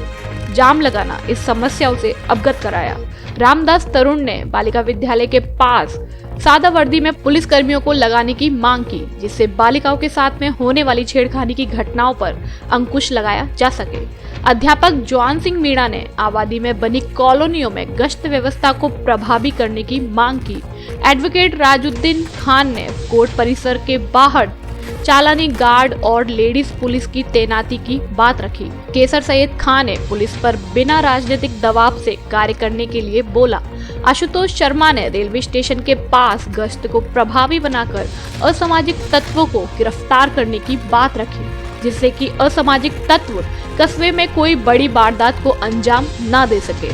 जाम लगाना इस समस्याओं से अवगत कराया। रामदास तरुण ने बालिका विद्यालय के पास सादा वर्दी में पुलिस कर्मियों को लगाने की मांग की, जिससे बालिकाओं के साथ में होने वाली छेड़खानी की घटनाओं पर अंकुश लगाया जा सके। अध्यापक जॉन सिंह मीणा ने आबादी में बनी कॉलोनियों में गश्त व्यवस्था को प्रभावी करने की मांग की। एडवोकेट राजुद्दीन खान ने कोर्ट परिसर के बाहर चालानी गार्ड और लेडीज पुलिस की तैनाती की बात रखी। केसर सैयद खान ने पुलिस पर बिना राजनीतिक दबाव से कार्य करने के लिए बोला। आशुतोष शर्मा ने रेलवे स्टेशन के पास गश्त को प्रभावी बनाकर असामाजिक तत्वों को गिरफ्तार करने की बात रखी, जिससे कि असामाजिक तत्व कस्बे में कोई बड़ी वारदात को अंजाम न दे सके।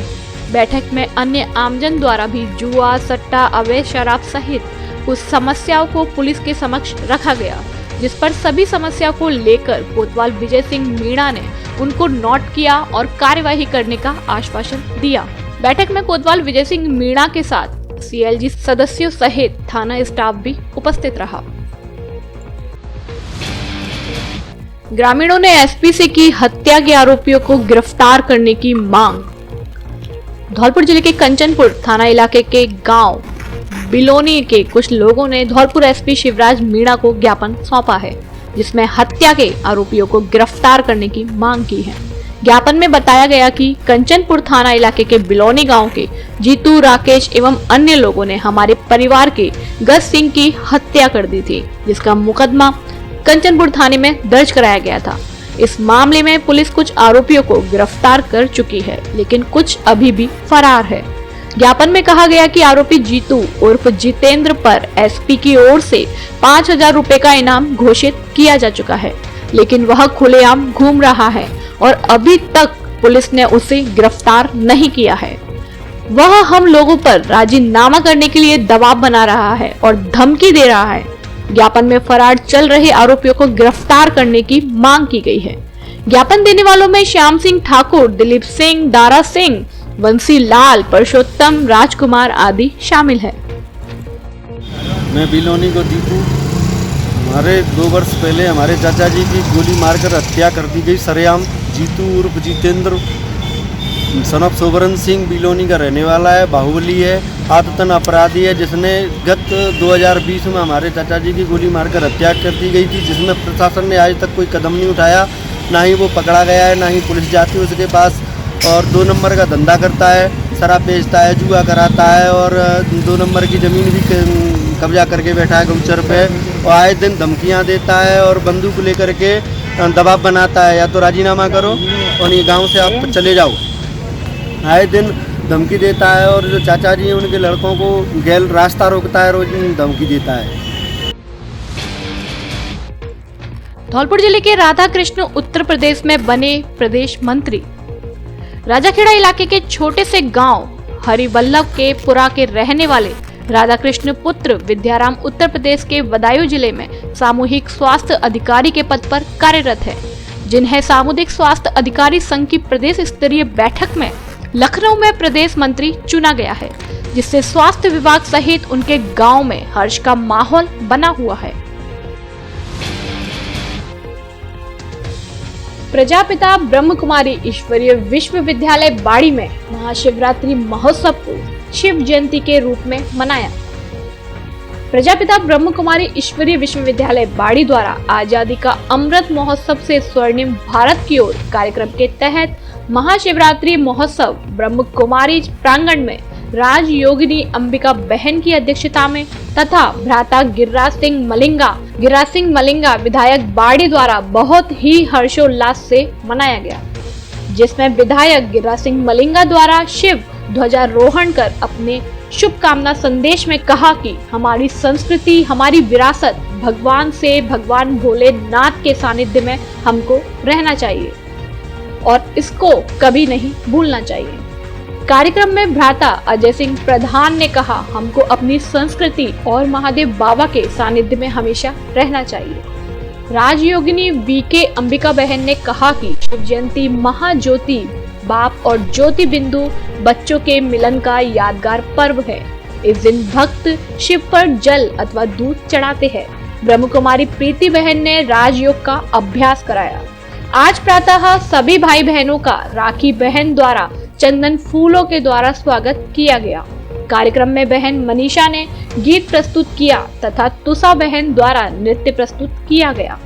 बैठक में अन्य आमजन द्वारा भी जुआ, सट्टा, अवैध शराब सहित कुछ समस्याओं को पुलिस के समक्ष रखा गया। जिस पर सभी समस्या को लेकर कोतवाल विजय सिंह मीणा ने उनको नोट किया और कार्यवाही करने का आश्वासन दिया। बैठक में कोतवाल विजय सिंह मीणा के साथ सीएलजी सदस्यों सहित थाना स्टाफ भी उपस्थित रहा। ग्रामीणों ने एसपी से की हत्या के आरोपियों को गिरफ्तार करने की मांग। धौलपुर जिले के कंचनपुर थाना इलाके के गांव बिलोनी के कुछ लोगों ने धौलपुर एसपी शिवराज मीणा को ज्ञापन सौंपा है, जिसमें हत्या के आरोपियों को गिरफ्तार करने की मांग की है। ज्ञापन में बताया गया कि कंचनपुर थाना इलाके के बिलोनी गांव के जीतू, राकेश एवं अन्य लोगों ने हमारे परिवार के गज सिंह की हत्या कर दी थी, जिसका मुकदमा कंचनपुर थाने में दर्ज कराया गया था। इस मामले में पुलिस कुछ आरोपियों को गिरफ्तार कर चुकी है, लेकिन कुछ अभी भी फरार है। ज्ञापन में कहा गया कि आरोपी जीतू उर्फ जितेंद्र पर एसपी की ओर से 5,000 रुपए का इनाम घोषित किया जा चुका है, लेकिन वह खुलेआम घूम रहा है और अभी तक पुलिस ने उसे गिरफ्तार नहीं किया है। वह हम लोगों पर राजीनामा करने के लिए दबाव बना रहा है और धमकी दे रहा है। ज्ञापन में फरार चल रहे आरोपियों को गिरफ्तार करने की मांग की गई है। ज्ञापन देने वालों में श्याम सिंह ठाकुर, दिलीप सिंह, दारा सिंह, वंशी लाल, परशोत्तम, राजकुमार आदि शामिल है। मैं बिलोनी को दीपू। हमारे 2 वर्ष पहले हमारे चाचा जी की गोली मारकर हत्या कर दी गई सरेआम। जीतू उर्फ जितेंद्र सनफ सोबरन सिंह बिलोनी का रहने वाला है, बाहुबली है, आदतन अपराधी है, जिसने गत 2020 में हमारे चाचा जी की गोली मारकर हत्या कर दी गई थी, जिसमें प्रशासन ने आज तक कोई कदम नहीं उठाया। ना ही वो पकड़ा गया है, ना ही पुलिस जाती है उसके पास। और 2 नंबर का धंधा करता है, शराब बेचता है, जुआ कराता है और 2 नंबर की ज़मीन भी कब्जा करके बैठा है गौचर पे। और आए दिन धमकियाँ देता है और बंदूक लेकर के दबाव बनाता है, या तो राजीनामा करो और ये गाँव से आप चले जाओ। आए दिन धमकी देता है और जो चाचा जी हैं उनके लड़कों को गैल रास्ता रोकता है, रोज धमकी देता है। धौलपुर जिले के राधा कृष्ण उत्तर प्रदेश में बने प्रदेश मंत्री। राजाखेड़ा इलाके के छोटे से गांव हरिवल्लभ के पुरा के रहने वाले राधा कृष्ण पुत्र विद्याराम उत्तर प्रदेश के बदायूं जिले में सामूहिक स्वास्थ्य अधिकारी के पद पर कार्यरत है, जिन्हें सामुदायिक स्वास्थ्य अधिकारी संघ की प्रदेश स्तरीय बैठक में लखनऊ में प्रदेश मंत्री चुना गया है, जिससे स्वास्थ्य विभाग सहित उनके गांव में हर्ष का माहौल बना हुआ है। प्रजापिता ब्रह्म कुमारी ईश्वरीय विश्वविद्यालय बाड़ी में महाशिवरात्रि महोत्सव को शिव जयंती के रूप में मनाया। प्रजापिता ब्रह्म कुमारी ईश्वरीय विश्वविद्यालय बाड़ी द्वारा आजादी का अमृत महोत्सव से स्वर्णिम भारत की ओर कार्यक्रम के तहत महाशिवरात्रि महोत्सव ब्रह्म कुमारी प्रांगण में राजयोगिनी अंबिका बहन की अध्यक्षता में तथा भ्राता गिरिराज सिंह मलिंगा विधायक बाड़ी द्वारा बहुत ही हर्षोल्लास से मनाया गया, जिसमें विधायक गिरिराज सिंह मलिंगा द्वारा शिव ध्वजारोहण कर अपने शुभकामना संदेश में कहा कि हमारी संस्कृति, हमारी विरासत भगवान से भगवान भोलेनाथ के सानिध्य में हमको रहना चाहिए और इसको कभी नहीं भूलना चाहिए। कार्यक्रम में भ्राता अजय सिंह प्रधान ने कहा, हमको अपनी संस्कृति और महादेव बाबा के सानिध्य में हमेशा रहना चाहिए। राजयोगिनी वीके अंबिका बहन ने कहा कि शिव जयंती महाज्योति बाप और ज्योति बिंदु बच्चों के मिलन का यादगार पर्व है। इस दिन भक्त शिव पर जल अथवा दूध चढ़ाते हैं। ब्रह्म कुमारी प्रीति बहन ने राजयोग का अभ्यास कराया। आज प्रातः सभी भाई बहनों का राखी बहन द्वारा चंदन फूलों के द्वारा स्वागत किया गया। कार्यक्रम में बहन मनीषा ने गीत प्रस्तुत किया तथा तुषा बहन द्वारा नृत्य प्रस्तुत किया गया।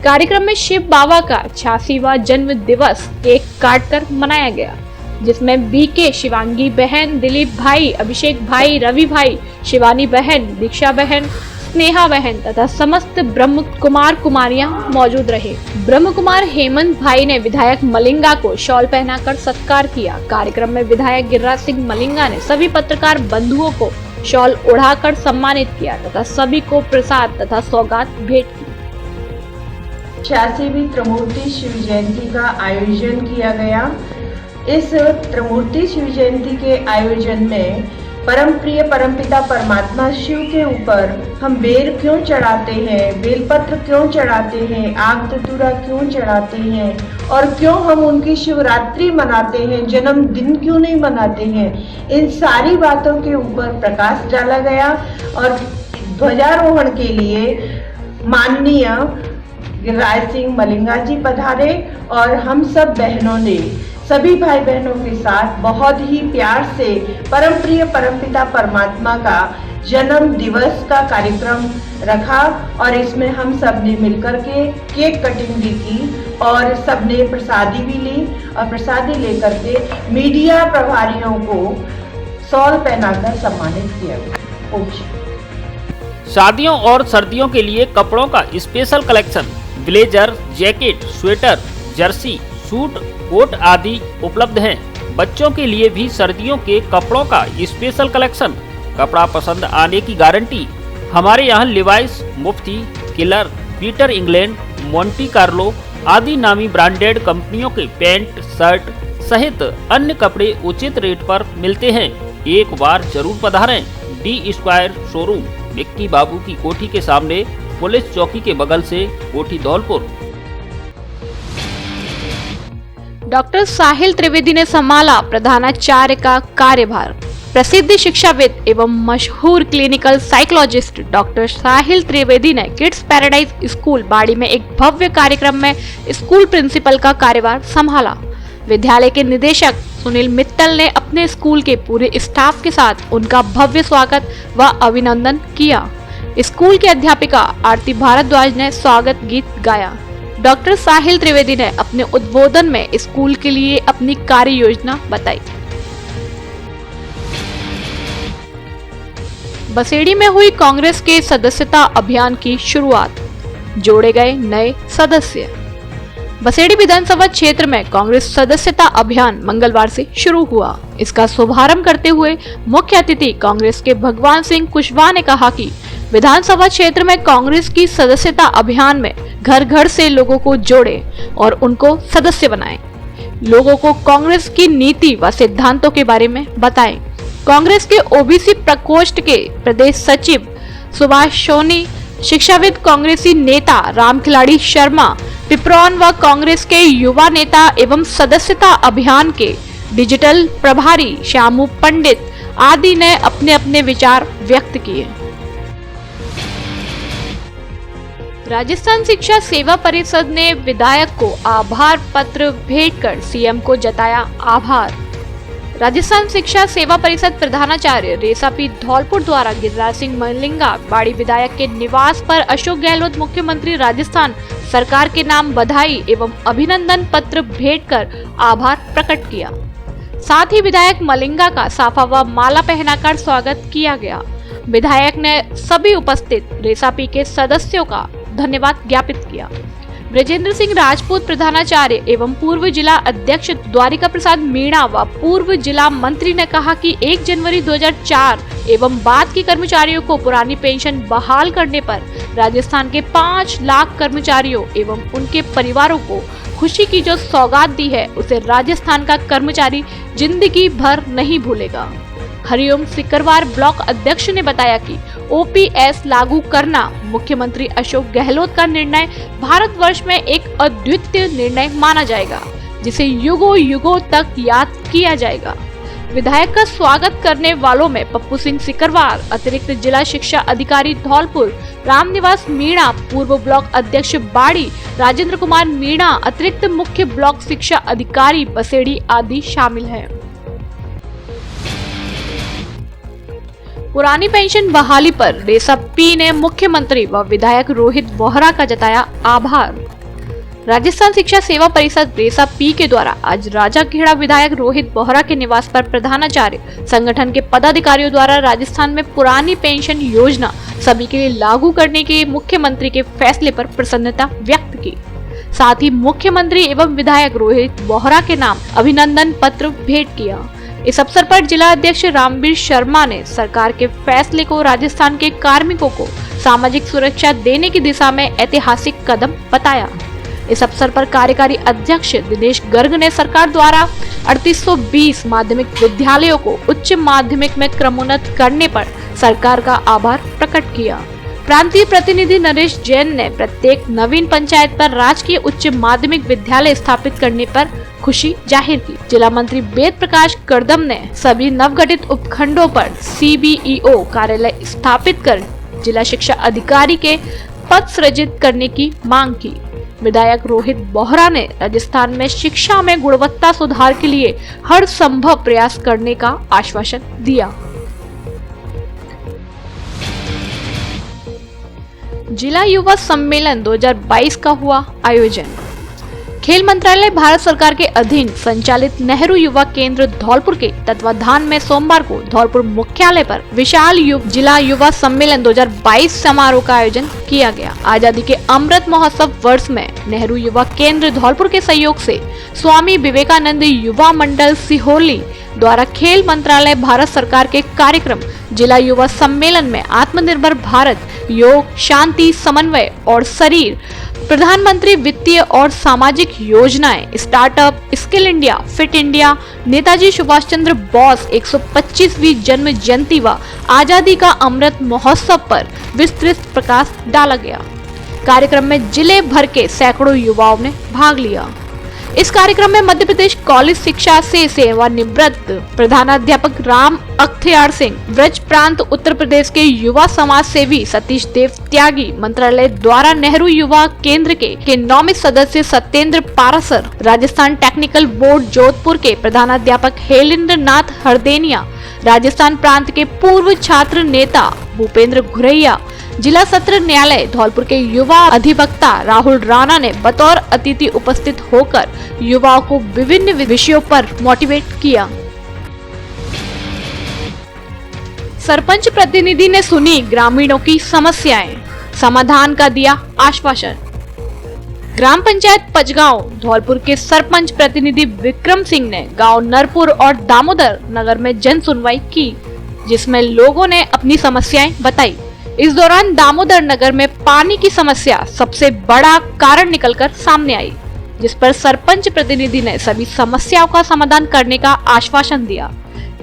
कार्यक्रम में शिव बाबा का 86वां जन्म दिवस केक काटकर मनाया गया, जिसमें बीके, शिवांगी बहन, दिलीप भाई, अभिषेक भाई, रवि भाई, शिवानी बहन, दीक्षा बहन, स्नेहा बहन तथा समस्त ब्रह्म कुमार कुमारियां मौजूद रहे। ब्रह्म कुमार हेमंत भाई ने विधायक मलिंगा को शॉल पहनाकर सत्कार किया। कार्यक्रम में विधायक गिरिराज सिंह मलिंगा ने सभी पत्रकार बंधुओं को शॉल उड़ाकर सम्मानित किया तथा सभी को प्रसाद तथा सौगात भेंट की। 86वीं त्रिमूर्ति शिव जयंती का आयोजन किया गया। इस त्रिमूर्ति शिव जयंती के आयोजन में परम प्रिय परमपिता परमात्मा शिव के ऊपर हम बेल क्यों चढ़ाते हैं, बेलपत्र क्यों चढ़ाते हैं, आग धतूरा क्यों चढ़ाते हैं और क्यों हम उनकी शिवरात्रि मनाते हैं, जन्मदिन क्यों नहीं मनाते हैं, इन सारी बातों के ऊपर प्रकाश डाला गया। और ध्वजारोहण के लिए माननीय गिरिराज सिंह मलिंगा जी पधारे और हम सब बहनों ने सभी भाई बहनों के साथ बहुत ही प्यार से परम प्रिय परमपिता परमात्मा का जन्म दिवस का कार्यक्रम रखा और इसमें हम सब ने मिलकर के केक कटिंग भी की और सब ने प्रसादी भी ली और प्रसादी लेकर के मीडिया प्रभारियों को शॉल पहनाकर सम्मानित किया गया। शादियों और सर्दियों के लिए कपड़ों का special collection, blazer, jacket, sweater, jersey, suit, coat आदि उपलब्ध हैं। बच्चों के लिए भी सर्दियों के कपड़ों का स्पेशल कलेक्शन, कपड़ा पसंद आने की गारंटी। हमारे यहाँ Levi's, Mufti, Killer, Peter England, Monte Carlo आदि नामी ब्रांडेड कंपनियों के पैंट, शर्ट सहित अन्य कपड़े उचित रेट पर मिलते हैं। एक बार जरूर पधारें। डी स्क्वायर शोरूम, विक्की बाबू की कोठी के सामने, पुलिस चौकी के बगल से, कोठी धौलपुर। डॉक्टर साहिल त्रिवेदी ने संभाला प्रधानाचार्य का कार्यभार। प्रसिद्ध शिक्षाविद एवं मशहूर क्लिनिकल साइकोलॉजिस्ट डॉक्टर साहिल त्रिवेदी ने किड्स पैराडाइज स्कूल बाड़ी में एक भव्य कार्यक्रम में स्कूल प्रिंसिपल का कार्यभार संभाला। विद्यालय के निदेशक सुनील मित्तल ने अपने स्कूल के पूरे स्टाफ के साथ उनका भव्य स्वागत व अभिनंदन किया। स्कूल की अध्यापिका आरती भारद्वाज ने स्वागत गीत गाया। डॉक्टर साहिल त्रिवेदी ने अपने उद्बोधन में स्कूल के लिए अपनी कार्य योजना बताई। बसेड़ी में हुई कांग्रेस के सदस्यता अभियान की शुरुआत, जोड़े गए नए सदस्य। बसेड़ी विधानसभा क्षेत्र में कांग्रेस सदस्यता अभियान मंगलवार से शुरू हुआ। इसका शुभारंभ करते हुए मुख्य अतिथि कांग्रेस के भगवान सिंह कुशवाहा ने कहा कि विधानसभा क्षेत्र में कांग्रेस की सदस्यता अभियान में घर घर से लोगों को जोड़े और उनको सदस्य बनाएं। लोगों को कांग्रेस की नीति व सिद्धांतों के बारे में बताएं। कांग्रेस के ओबीसी प्रकोष्ठ के प्रदेश सचिव सुभाष सोनी, शिक्षाविद कांग्रेसी नेता रामखिलाड़ी शर्मा, पिपरौन व कांग्रेस के युवा नेता एवं सदस्यता अभियान के डिजिटल प्रभारी श्यामू पंडित आदि ने अपने अपने विचार व्यक्त किए। राजस्थान शिक्षा सेवा परिषद ने विधायक को आभार पत्र भेंट कर सीएम को जताया आभार। राजस्थान शिक्षा सेवा परिषद प्रधानाचार्य रेसा पी धौलपुर द्वारा गिरिराज सिंह मलिंगा बाड़ी विधायक के निवास पर अशोक गहलोत मुख्यमंत्री राजस्थान सरकार के नाम बधाई एवं अभिनंदन पत्र भेंट कर आभार प्रकट किया। साथ ही विधायक मलिंगा का साफा व माला पहनाकर स्वागत किया गया। विधायक ने सभी उपस्थित रेसापी के सदस्यों का धन्यवाद ज्ञापित किया। ब्रजेंद्र सिंह राजपूत प्रधानाचार्य एवं पूर्व जिला अध्यक्ष द्वारिका प्रसाद मीणा व पूर्व जिला मंत्री ने कहा कि 1 जनवरी 2004 एवं बाद के कर्मचारियों को पुरानी पेंशन बहाल करने पर राजस्थान के 5 लाख कर्मचारियों एवं उनके परिवारों को खुशी की जो सौगात दी है उसे राजस्थान का कर्मचारी जिंदगी भर नहीं भूलेगा। हरिओम सिकरवार ब्लॉक अध्यक्ष ने बताया कि ओपीएस लागू करना मुख्यमंत्री अशोक गहलोत का निर्णय भारतवर्ष में एक अद्वितीय निर्णय माना जाएगा, जिसे युगों युगों तक याद किया जाएगा। विधायक का स्वागत करने वालों में पप्पू सिंह सिकरवार, अतिरिक्त जिला शिक्षा अधिकारी धौलपुर, रामनिवास मीणा, पूर्व ब्लॉक अध्यक्ष बाड़ी, राजेंद्र कुमार मीणा, अतिरिक्त मुख्य ब्लॉक शिक्षा अधिकारी बसेड़ी आदि शामिल हैं। पुरानी पेंशन बहाली पर रेसा पी ने मुख्यमंत्री व विधायक रोहित बोहरा का जताया आभार। राजस्थान शिक्षा सेवा परिषद रेसा पी के द्वारा आज राजाखेड़ा विधायक रोहित बोहरा के निवास पर प्रधानाचार्य संगठन के पदाधिकारियों द्वारा राजस्थान में पुरानी पेंशन योजना सभी के लिए लागू करने के मुख्यमंत्री के फैसले पर प्रसन्नता व्यक्त की। साथ ही मुख्यमंत्री एवं विधायक रोहित बोहरा के नाम अभिनंदन पत्र भेंट किया। इस अवसर पर जिला अध्यक्ष रामवीर शर्मा ने सरकार के फैसले को राजस्थान के कार्मिकों को सामाजिक सुरक्षा देने की दिशा में ऐतिहासिक कदम बताया। इस अवसर पर कार्यकारी अध्यक्ष दिनेश गर्ग ने सरकार द्वारा 3820 माध्यमिक विद्यालयों को उच्च माध्यमिक में क्रमोन्नत करने पर सरकार का आभार प्रकट किया। प्रांतीय प्रतिनिधि नरेश जैन ने प्रत्येक नवीन पंचायत पर राजकीय उच्च माध्यमिक विद्यालय स्थापित करने पर खुशी जाहिर की। जिला मंत्री वेद प्रकाश कर्दम ने सभी नवगठित उपखंडों पर CBEO कार्यालय स्थापित कर जिला शिक्षा अधिकारी के पद सृजित करने की मांग की। विधायक रोहित बोहरा ने राजस्थान में शिक्षा में गुणवत्ता सुधार के लिए हर संभव प्रयास करने का आश्वासन दिया। जिला युवा सम्मेलन 2022 का हुआ आयोजन। खेल मंत्रालय भारत सरकार के अधीन संचालित नेहरू युवा केंद्र धौलपुर के तत्वाधान में सोमवार को धौलपुर मुख्यालय पर विशाल जिला युवा सम्मेलन 2022 समारोह का आयोजन किया गया। आजादी के अमृत महोत्सव वर्ष में नेहरू युवा केंद्र धौलपुर के सहयोग से स्वामी विवेकानंद युवा मंडल सिहोली द्वारा खेल मंत्रालय भारत सरकार के कार्यक्रम जिला युवा सम्मेलन में आत्मनिर्भर भारत, योग, शांति, समन्वय और शरीर, प्रधानमंत्री वित्तीय और सामाजिक योजनाएं, startup, skill India, fit India, Netaji Subhash Chandra Bose 125वीं जन्म जयंती व आजादी का अमृत महोत्सव पर विस्तृत प्रकाश डाला गया। कार्यक्रम में जिले भर के सैकड़ों युवाओं ने भाग लिया। इस कार्यक्रम में मध्य प्रदेश कॉलेज शिक्षा से सेवानिवृत्त प्रधानाध्यापक राम अख्तियार सिंह, ब्रज प्रांत उत्तर प्रदेश के युवा समाज सेवी सतीश देव त्यागी, मंत्रालय द्वारा नेहरू युवा केंद्र के नौमित सदस्य सत्येंद्र पारासर, राजस्थान टेक्निकल बोर्ड जोधपुर के प्रधानाध्यापक हेलेंद्र नाथ हरदेनिया, राजस्थान प्रांत के पूर्व छात्र नेता भूपेंद्र घुरैया, जिला सत्र न्यायालय धौलपुर के युवा अधिवक्ता राहुल राणा ने बतौर अतिथि उपस्थित होकर युवाओं को विभिन्न विषयों पर मोटिवेट किया। सरपंच प्रतिनिधि ने सुनी ग्रामीणों की समस्याएं, समाधान का दिया आश्वासन। ग्राम पंचायत पचगांव धौलपुर के सरपंच प्रतिनिधि विक्रम सिंह ने गांव नरपुर और दामोदर नगर में जन सुनवाई की, जिसमें लोगों ने अपनी समस्याएं बताई। इस दौरान दामोदर नगर में पानी की समस्या सबसे बड़ा कारण निकलकर सामने आई, जिस पर सरपंच प्रतिनिधि ने सभी समस्याओं का समाधान करने का आश्वासन दिया।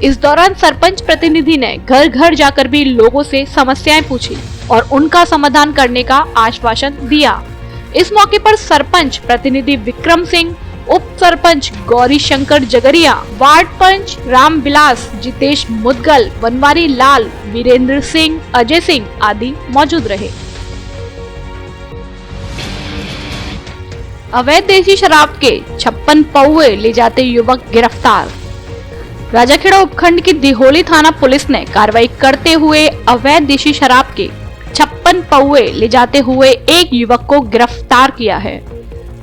इस दौरान सरपंच प्रतिनिधि ने घर घर जाकर भी लोगों से समस्याएं पूछी और उनका समाधान करने का आश्वासन दिया। इस मौके पर सरपंच प्रतिनिधि विक्रम सिंह, उप सरपंच गौरी शंकर जगरिया, वार्ड पंच राम विलास, जितेश मुदगल, बनवारी लाल, वीरेंद्र सिंह, अजय सिंह आदि मौजूद रहे। अवैध देसी शराब के 56 पौवे ले जाते युवक गिरफ्तार। राजाखेड़ा उपखंड की दिहोली थाना पुलिस ने कार्रवाई करते हुए अवैध देसी शराब के 56 पौवे ले जाते हुए एक युवक को गिरफ्तार किया है।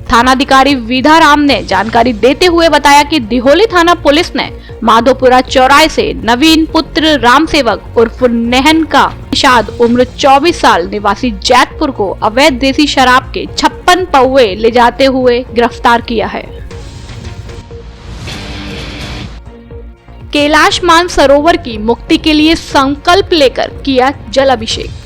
थानाधिकारी विधा राम ने जानकारी देते हुए बताया कि दिहोली थाना पुलिस ने माधोपुरा चौराहे से नवीन पुत्र राम सेवक उर्फ नेहन का निषाद उम्र 24 साल निवासी जैतपुर को अवैध देसी शराब के 56 पौवे ले जाते हुए गिरफ्तार किया है। कैलाश मानसरोवर की मुक्ति के लिए संकल्प लेकर किया जल अभिषेक।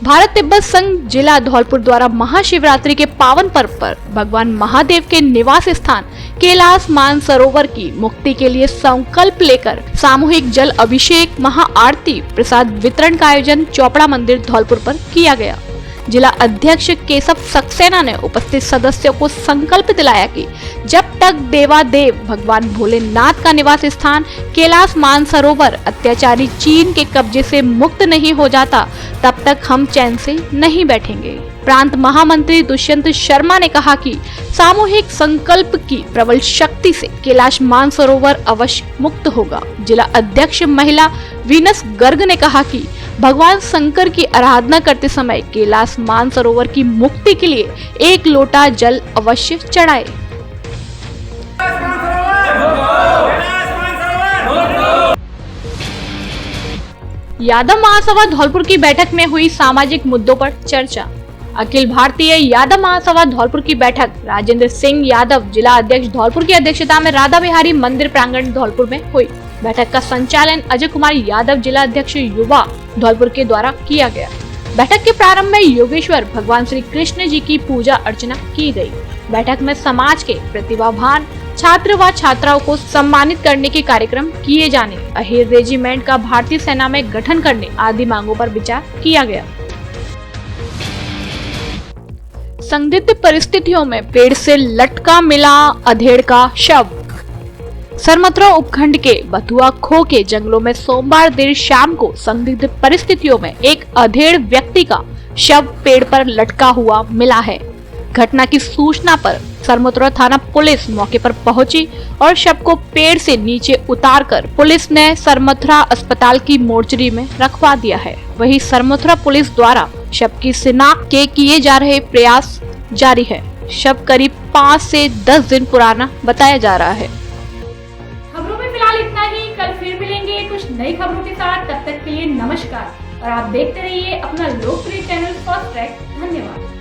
भारत तिब्बत संघ जिला धौलपुर द्वारा महाशिवरात्रि के पावन पर्व पर भगवान महादेव के निवास स्थान कैलाश मानसरोवर की मुक्ति के लिए संकल्प लेकर सामूहिक जल अभिषेक, महाआरती, प्रसाद वितरण का आयोजन चौपड़ा मंदिर धौलपुर पर किया गया। जिला अध्यक्ष केशव सक्सेना ने उपस्थित सदस्यों को संकल्प दिलाया कि जब तक देवादेव भगवान भोलेनाथ का निवास स्थान कैलाश मानसरोवर अत्याचारी चीन के कब्जे से मुक्त नहीं हो जाता, तब तक हम चैन से नहीं बैठेंगे। प्रांत महामंत्री दुष्यंत शर्मा ने कहा कि सामूहिक संकल्प की प्रबल शक्ति से कैलाश मानसरोवर अवश्य मुक्त होगा। जिला अध्यक्ष महिला वीनस गर्ग ने कहा कि भगवान शंकर की आराधना करते समय कैलाश मानसरोवर की मुक्ति के लिए एक लोटा जल अवश्य चढ़ाए। यादव महासभा धौलपुर की बैठक में हुई सामाजिक मुद्दों पर चर्चा। अखिल भारतीय यादव महासभा धौलपुर की बैठक राजेंद्र सिंह यादव जिला अध्यक्ष धौलपुर की अध्यक्षता में राधा बिहारी मंदिर प्रांगण धौलपुर में हुई। बैठक का संचालन अजय कुमार यादव जिला अध्यक्ष युवा धौलपुर के द्वारा किया गया। बैठक के प्रारंभ में योगेश्वर भगवान श्री कृष्ण जी की पूजा अर्चना की गई। बैठक में समाज के प्रतिभावान छात्र व छात्राओं को सम्मानित करने के कार्यक्रम किए जाने, अहिर रेजिमेंट का भारतीय सेना में गठन करने आदि मांगों पर विचार किया गया। संदिग्ध परिस्थितियों में पेड़ से लटका मिला अधेड़ का शव। सरमथुरा उपखंड के बथुआ खो के जंगलों में सोमवार देर शाम को संदिग्ध परिस्थितियों में एक अधेड़ व्यक्ति का शव पेड़ पर लटका हुआ मिला है। घटना की सूचना पर सरमथुरा थाना पुलिस मौके पर पहुंची और शव को पेड़ से नीचे उतारकर पुलिस ने सरमथुरा अस्पताल की मोर्चरी में रखवा दिया है। वहीं सरमथुरा पुलिस द्वारा शव की शिनाख्त के किए जा रहे प्रयास जारी है। शव करीब 5 से 10 दिन पुराना बताया जा रहा है। खबरों में फिलहाल इतना ही। कल फिर मिलेंगे कुछ नई खबरों के साथ। तब तक के लिए नमस्कार और आप देखते रहिए अपना लोकप्रिय चैनल फर्स्ट ट्रैक। धन्यवाद।